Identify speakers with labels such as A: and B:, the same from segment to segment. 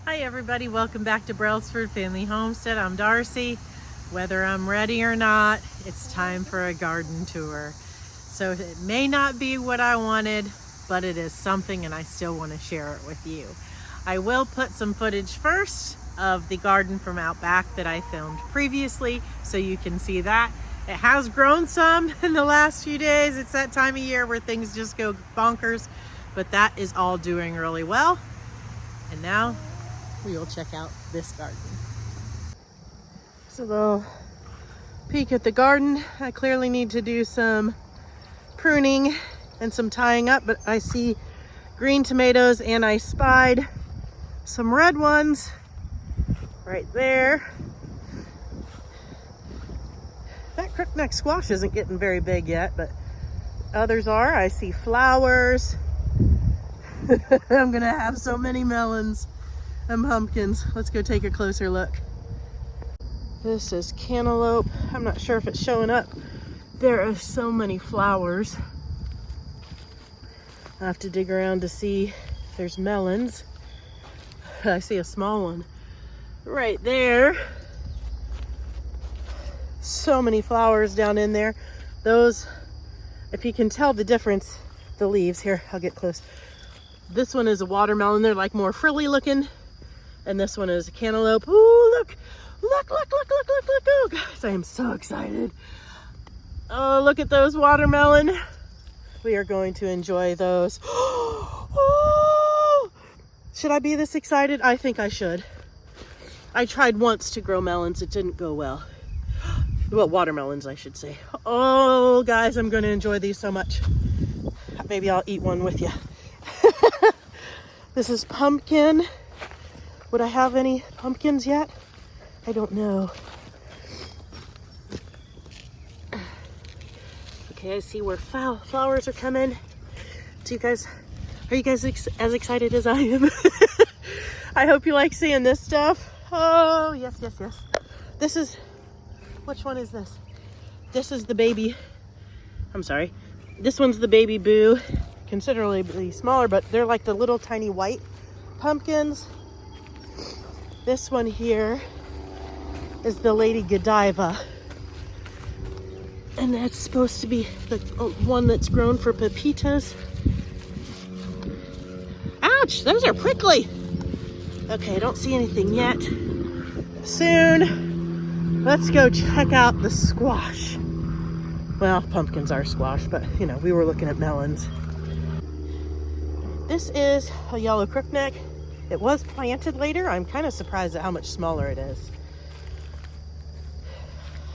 A: Hi everybody, welcome back to Brelsford Family Homestead. I'm Darcy. Whether I'm ready or not, it's time for a garden tour. So it may not be what I wanted, but it is something and I still want to share it with you. I will put some footage first of the garden from out back that I filmed previously so you can see that. It has grown some in the last few days. It's that time of year where things just go bonkers, but that is all doing really well. And now we will check out this garden. So a little peek at the garden. I clearly need to do some pruning and some tying up, but I see green tomatoes and I spied some red ones right there. That crookneck squash isn't getting very big yet, but others are. I see flowers. I'm gonna have so many melons and pumpkins. Let's go take a closer look. This is cantaloupe. I'm not sure if it's showing up. There are so many flowers. I have to dig around to see if there's melons. I see a small one right there. So many flowers down in there. Those, if you can tell the difference, the leaves here, I'll get close. This one is a watermelon. They're like more frilly looking. And this one is a cantaloupe. Ooh, look, look, look, look, look, look, look. Oh, guys, I am so excited. Oh, look at those watermelon. We are going to enjoy those. Oh, should I be this excited? I think I should. I tried once to grow melons. It didn't go well. Well, watermelons, I should say. Oh, guys, I'm going to enjoy these so much. Maybe I'll eat one with you. This is pumpkin. Would I have any pumpkins yet? I don't know. Okay, I see where flowers are coming. Are you guys as excited as I am? I hope you like seeing this stuff. Oh, yes, yes, yes. This is, which one is this? This is the baby, I'm sorry. This one's the baby boo. Considerably smaller, but they're like the little tiny white pumpkins. This one here is the Lady Godiva. And that's supposed to be the one that's grown for pepitas. Ouch, those are prickly. Okay, I don't see anything yet. Soon, let's go check out the squash. Well, pumpkins are squash, but you know, we were looking at melons. This is a yellow crookneck. It was planted later. I'm kind of surprised at how much smaller it is.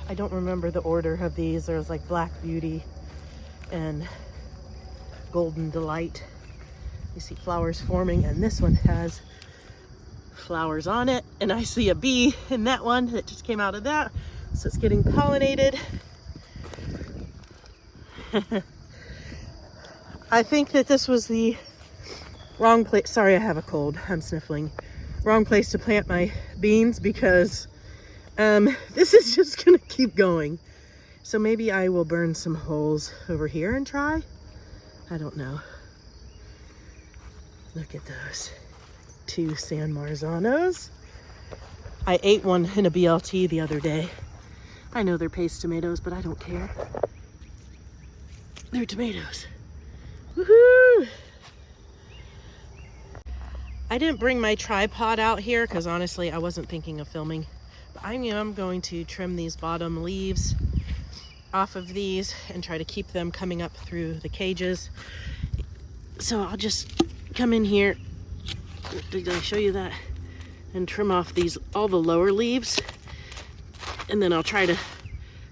A: I don't remember the order of these. There's like Black Beauty and Golden Delight. You see flowers forming, and this one has flowers on it. And I see a bee in that one that just came out of that. So it's getting pollinated. I think that this was the wrong place. Sorry, I have a cold. I'm sniffling. Wrong place to plant my beans because this is just gonna keep going. So maybe I will burn some holes over here and try. I don't know. Look at those. 2 San Marzanos. I ate one in a BLT the other day. I know they're paste tomatoes, but I don't care. They're tomatoes. Woohoo! I didn't bring my tripod out here because honestly I wasn't thinking of filming. But I am going to trim these bottom leaves off of these and try to keep them coming up through the cages. So I'll just come in here. Did I show you that? And trim off all the lower leaves. And then I'll try to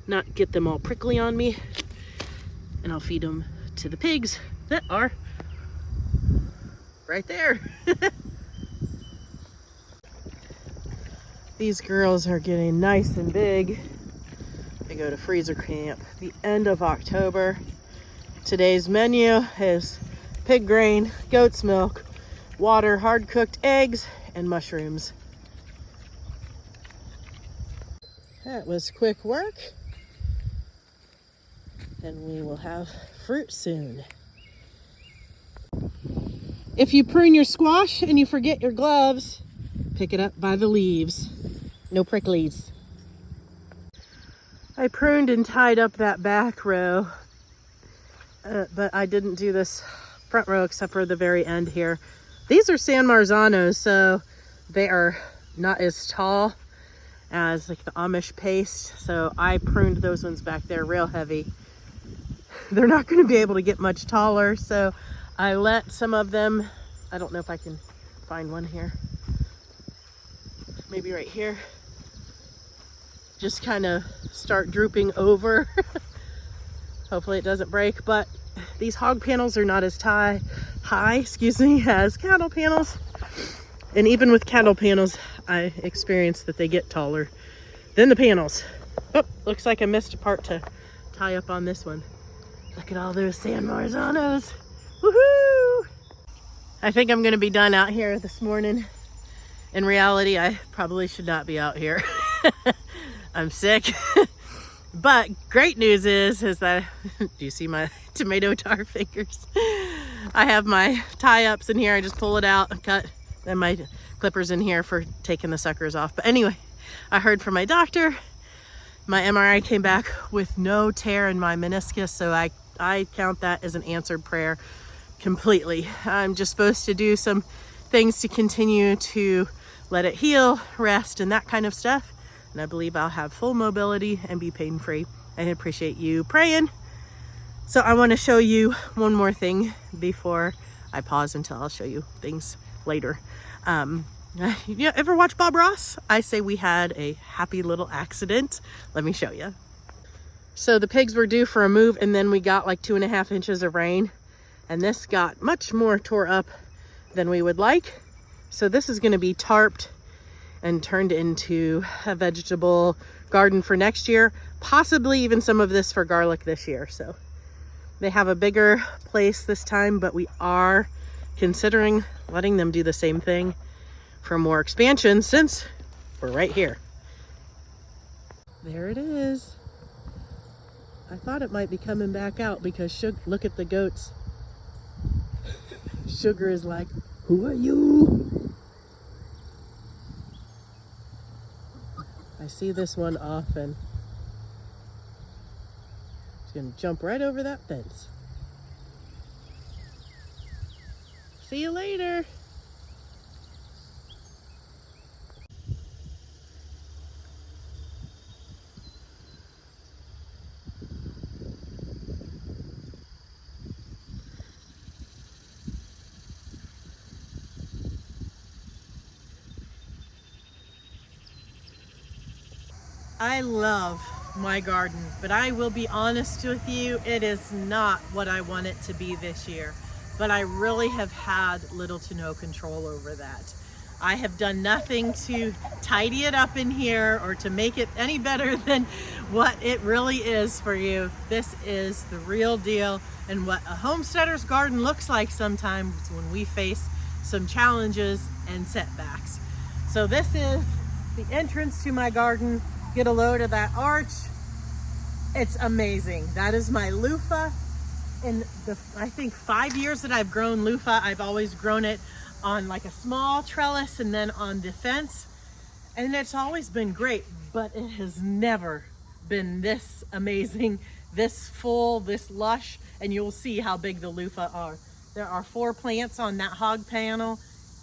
A: not get them all prickly on me. And I'll feed them to the pigs that are right there. These girls are getting nice and big. They go to freezer camp the end of October. Today's menu is pig grain, goat's milk, water, hard cooked eggs, and mushrooms. That was quick work. And we will have fruit soon. If you prune your squash and you forget your gloves, Pick it up by the leaves. No pricklies. I pruned and tied up that back row, but I didn't do this front row except for the very end here. These are San Marzanos, so they are not as tall as like the Amish paste. So I pruned those ones back there real heavy. They're not going to be able to get much taller, so I let some of them, I don't know if I can find one here, maybe right here, just kind of start drooping over. Hopefully it doesn't break, but these hog panels are not as high, as cattle panels. And even with cattle panels, I experienced that they get taller than the panels. Oh, looks like I missed a part to tie up on this one. Look at all those San Marzanos. Woohoo! I think I'm gonna be done out here this morning. In reality, I probably should not be out here. I'm sick. But great news is that, do you see my tomato tar fingers? I have my tie-ups in here. I just pull it out and cut, and my clippers in here for taking the suckers off. But anyway, I heard from my doctor. My MRI came back with no tear in my meniscus, so I count that as an answered prayer completely. I'm just supposed to do some things to continue to let it heal, rest, and that kind of stuff. And I believe I'll have full mobility and be pain-free. I appreciate you praying. So I want to show you one more thing before I pause until I'll show you things later. You ever watch Bob Ross? I say we had a happy little accident. Let me show you. So the pigs were due for a move, and then we got like 2.5 inches of rain, and this got much more tore up than we would like. So this is going to be tarped and turned into a vegetable garden for next year, possibly even some of this for garlic this year. So they have a bigger place this time, but we are considering letting them do the same thing for more expansion since we're right here. There it is. I thought it might be coming back out because look at the goats. Sugar is like, who are you? I see this one often. It's gonna jump right over that fence. See you later. I love my garden, but I will be honest with you, it is not what I want it to be this year. But I really have had little to no control over that. I have done nothing to tidy it up in here or to make it any better than what it really is for you. This is the real deal and what a homesteader's garden looks like sometimes when we face some challenges and setbacks. So this is the entrance to my garden. Get a load of that arch. It's amazing. That is my loofah. In the, I think 5 years that I've grown loofah, I've always grown it on like a small trellis and then on the fence. And it's always been great, but it has never been this amazing, this full, this lush, and you'll see how big the loofah are. There are 4 plants on that hog panel,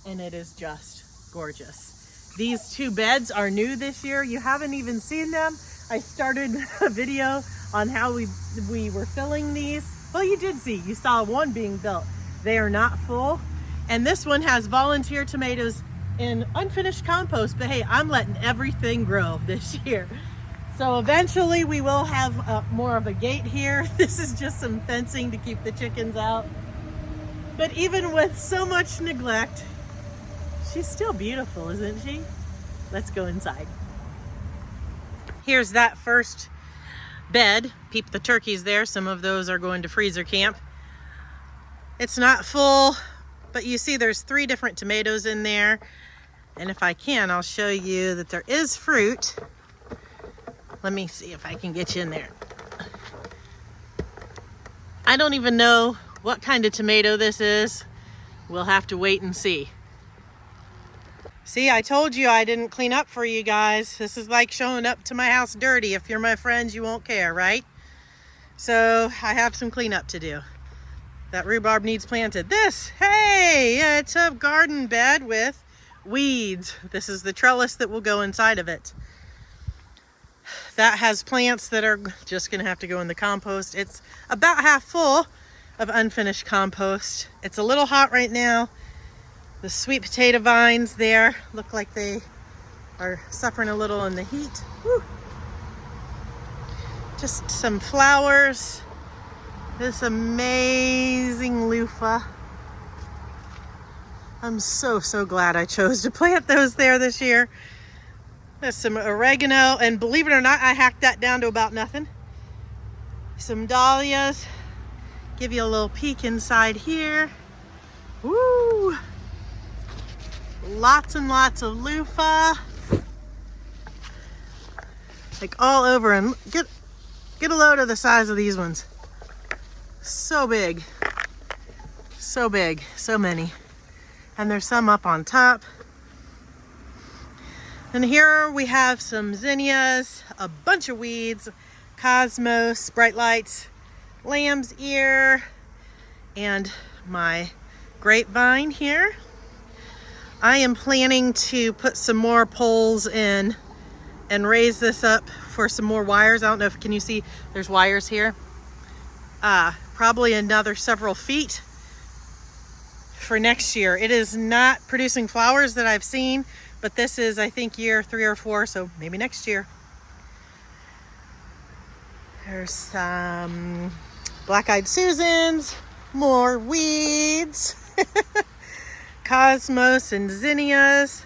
A: and it is just gorgeous. These 2 beds are new this year. You haven't even seen them. I started a video on how we were filling these. Well, you did see, you saw one being built. They are not full. And this one has volunteer tomatoes in unfinished compost, but hey, I'm letting everything grow this year. So eventually we will have more of a gate here. This is just some fencing to keep the chickens out. But even with so much neglect, she's still beautiful, isn't she? Let's go inside. Here's that first bed. Peep the turkeys there. Some of those are going to freezer camp. It's not full, but you see there's 3 different tomatoes in there. And if I can, I'll show you that there is fruit. Let me see if I can get you in there. I don't even know what kind of tomato this is. We'll have to wait and see. See, I told you I didn't clean up for you guys. This is like showing up to my house dirty. If you're my friends, you won't care, right? So I have some cleanup to do. That rhubarb needs planted. This, hey, it's a garden bed with weeds. This is the trellis that will go inside of it. That has plants that are just gonna have to go in the compost. It's about half full of unfinished compost. It's a little hot right now. The sweet potato vines there look like they are suffering a little in the heat. Woo. Just some flowers. This amazing loofah. I'm so glad I chose to plant those there this year. There's some oregano, and believe it or not, I hacked that down to about nothing. Some dahlias. Give you a little peek inside here. Woo! Lots and lots of loofah. Like all over, and get a load of the size of these ones. So big. So big. So many. And there's some up on top. And here we have some zinnias, a bunch of weeds, cosmos, bright lights, lamb's ear, and my grapevine here. I am planning to put some more poles in and raise this up for some more wires. I don't know if, can you see, there's wires here. Probably another several feet for next year. It is not producing flowers that I've seen, but this is, I think, year 3 or 4, so maybe next year. There's some black-eyed Susans, more weeds, cosmos and zinnias.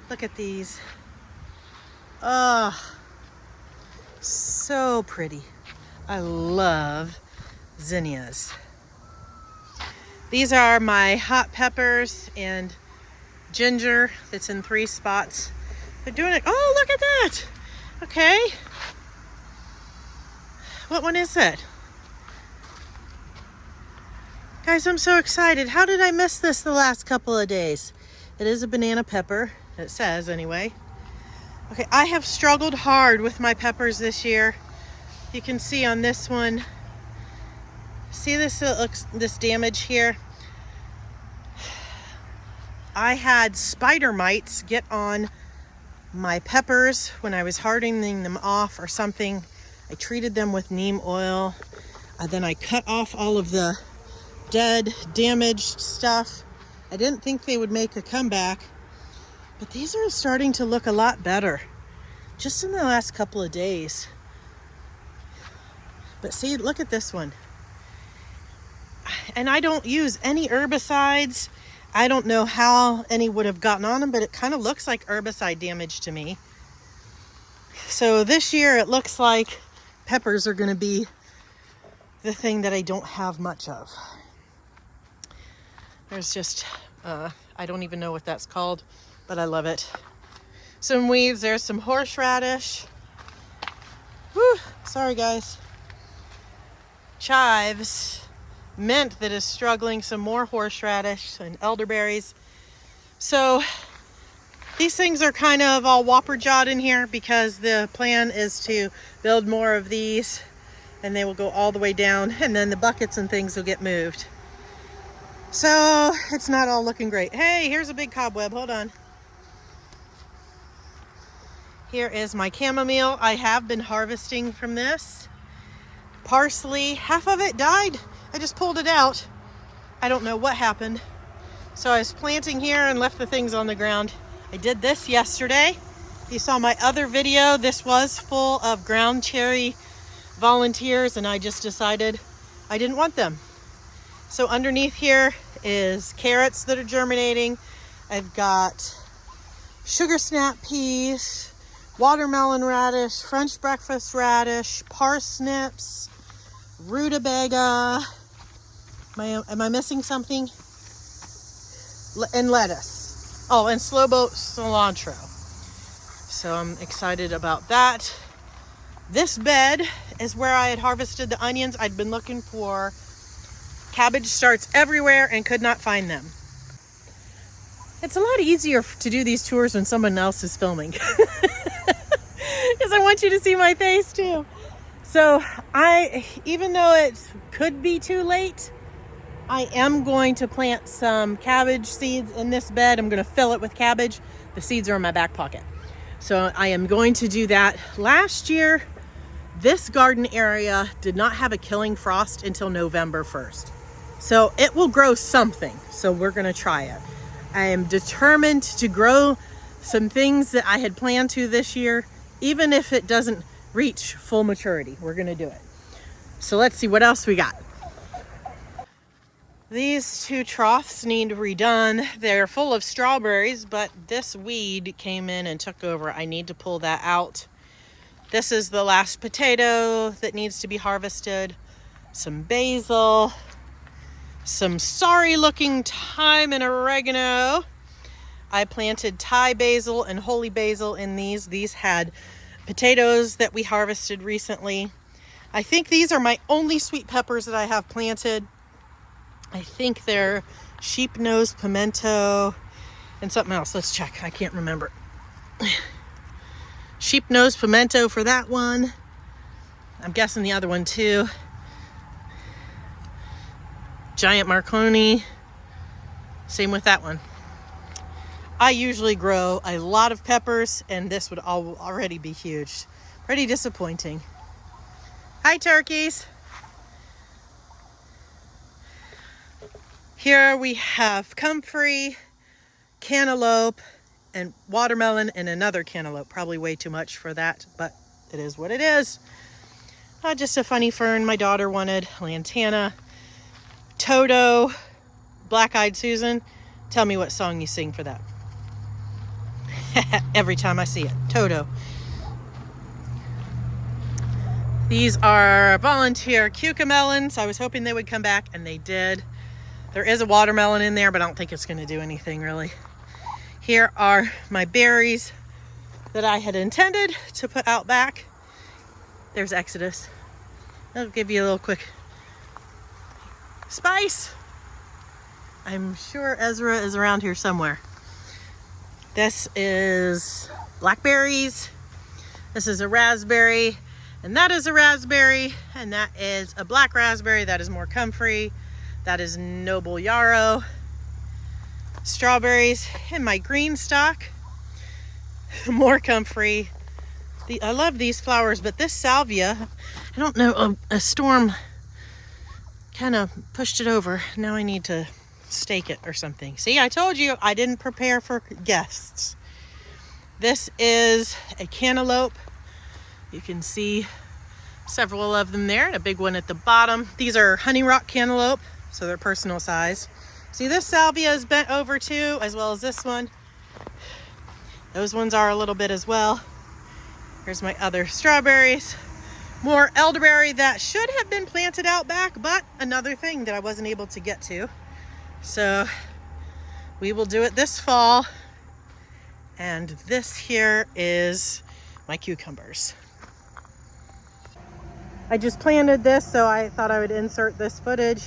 A: Look at these. Oh, so pretty. I love zinnias. These are my hot peppers and ginger that's in 3 spots. They're doing it. Oh, look at that. Okay. What one is it? Guys, I'm so excited. How did I miss this the last couple of days? It is a banana pepper. It says anyway. Okay, I have struggled hard with my peppers this year. You can see on this one. See this, this damage here? I had spider mites get on my peppers when I was hardening them off or something. I treated them with neem oil. Then I cut off all of the dead, damaged stuff. I didn't think they would make a comeback, but these are starting to look a lot better just in the last couple of days. But see, look at this one. And I don't use any herbicides. I don't know how any would have gotten on them, but it kind of looks like herbicide damage to me. So this year it looks like peppers are going to be the thing that I don't have much of. There's just, I don't even know what that's called, but I love it. Some weeds, there's some horseradish. Whew, sorry guys. Chives. Mint that is struggling, some more horseradish and elderberries. So these things are kind of all whopper-jawed in here because the plan is to build more of these and they will go all the way down, and then the buckets and things will get moved. So it's not all looking great. Hey, here's a big cobweb, hold on. Here is my chamomile. I have been harvesting from this. Parsley, half of it died. I just pulled it out. I don't know what happened. So I was planting here and left the things on the ground. I did this yesterday. You saw my other video. This was full of ground cherry volunteers, and I just decided I didn't want them. So underneath here is carrots that are germinating. I've got sugar snap peas, watermelon radish, French breakfast radish, parsnips, rutabaga. Am I missing something? And lettuce. Oh, and slow boat cilantro. So I'm excited about that. This bed is where I had harvested the onions. I'd been looking for cabbage starts everywhere and could not find them. It's a lot easier to do these tours when someone else is filming. Because I want you to see my face too. So even though it could be too late, I am going to plant some cabbage seeds in this bed. I'm going to fill it with cabbage. The seeds are in my back pocket. So I am going to do that. Last year, this garden area did not have a killing frost until November 1st. So it will grow something. So we're going to try it. I am determined to grow some things that I had planned to this year, even if it doesn't reach full maturity. We're going to do it. So let's see what else we got. These two troughs need redone. They're full of strawberries, but this weed came in and took over. I need to pull that out. This is the last potato that needs to be harvested. Some basil. Some sorry looking thyme and oregano. I planted Thai basil and holy basil in these. These had potatoes that we harvested recently. I think these are my only sweet peppers that I have planted. I think they're sheep nose pimento and something else. Let's check. I can't remember. Sheep nose pimento for that one. I'm guessing the other one too. Giant Marconi. Same with that one. I usually grow a lot of peppers, and this would already be huge. Pretty disappointing. Hi, turkeys. Here we have comfrey, cantaloupe, and watermelon, and another cantaloupe. Probably way too much for that, but it is what it is. Just a funny fern my daughter wanted. Lantana, Toto, Black-Eyed Susan. Tell me what song you sing for that. Every time I see it. Toto. These are volunteer cucamelons. I was hoping they would come back, and they did. There is a watermelon in there, but I don't think it's going to do anything really. Here are my berries that I had intended to put out back. There's Exodus. I'll give you a little quick Spice. I'm sure Ezra is around here somewhere. This is blackberries. This is a raspberry, and that is a raspberry, and that is a black raspberry. That is more comfrey. That is noble yarrow. Strawberries and my green stock. More comfrey. I love these flowers, but this salvia, I don't know, a storm kind of pushed it over. Now I need to stake it or something. See, I told you I didn't prepare for guests. This is a cantaloupe. You can see several of them there, and a big one at the bottom. These are honey rock cantaloupe, so they're personal size. See, this salvia is bent over too, as well as this one. Those ones are a little bit as well. Here's my other strawberries. More elderberry that should have been planted out back, but another thing that I wasn't able to get to. So we will do it this fall. And this here is my cucumbers. I just planted this, so I thought I would insert this footage.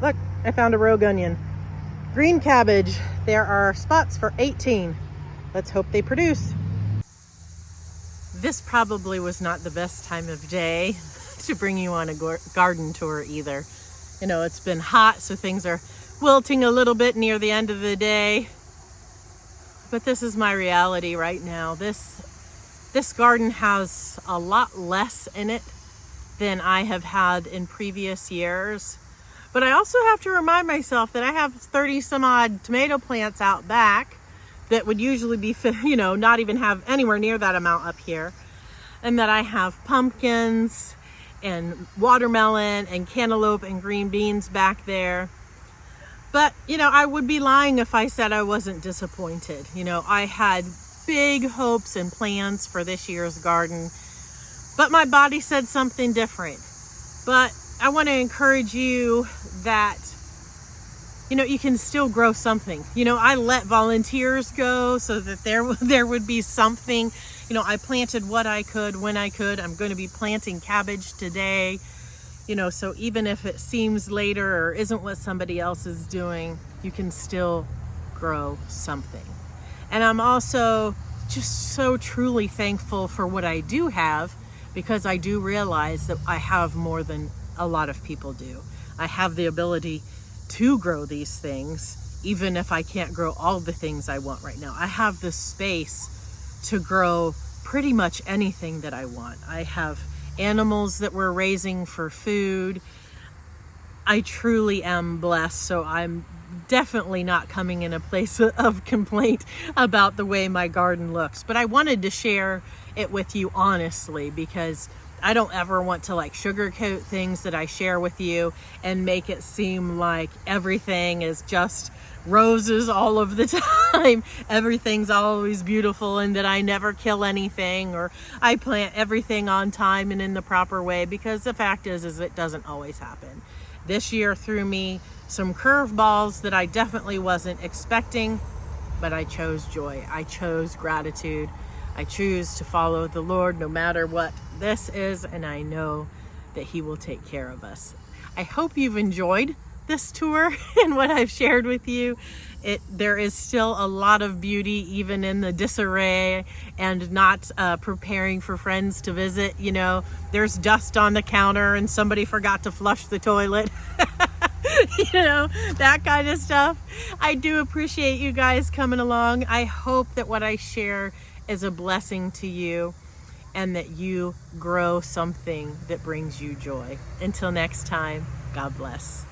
A: Look, I found a rogue onion. Green cabbage. There are spots for 18. Let's hope they produce. This probably was not the best time of day to bring you on a garden tour either. You know, it's been hot, so things are wilting a little bit near the end of the day. But this is my reality right now. This garden has a lot less in it than I have had in previous years. But I also have to remind myself that I have 30 some odd tomato plants out back that would usually be, you know, not even have anywhere near that amount up here. And that I have pumpkins and watermelon and cantaloupe and green beans back there. But, you know, I would be lying if I said I wasn't disappointed. You know, I had big hopes and plans for this year's garden, but my body said something different. But I want to encourage you that, you know, you can still grow something. You know, I let volunteers go so that there would be something. You know, I planted what I could when I could. I'm going to be planting cabbage today. You know, so even if it seems later or isn't what somebody else is doing, you can still grow something. And I'm also just so truly thankful for what I do have, because I do realize that I have more than a lot of people do. I have the ability to grow these things, even if I can't grow all the things I want right now. I have the space to grow pretty much anything that I want. I have animals that we're raising for food. I truly am blessed, so I'm definitely not coming in a place of complaint about the way my garden looks. But I wanted to share it with you honestly, because I don't ever want to like sugarcoat things that I share with you and make it seem like everything is just roses all of the time. Everything's always beautiful and that I never kill anything or I plant everything on time and in the proper way, because the fact is it doesn't always happen. This year threw me some curveballs that I definitely wasn't expecting, but I chose joy. I chose gratitude. I choose to follow the Lord no matter what this is, and I know that He will take care of us. I hope you've enjoyed this tour and what I've shared with you. There is still a lot of beauty even in the disarray and not preparing for friends to visit. You know, there's dust on the counter and somebody forgot to flush the toilet. You know, that kind of stuff. I do appreciate you guys coming along. I hope that what I share is a blessing to you and that you grow something that brings you joy. Until next time, God bless.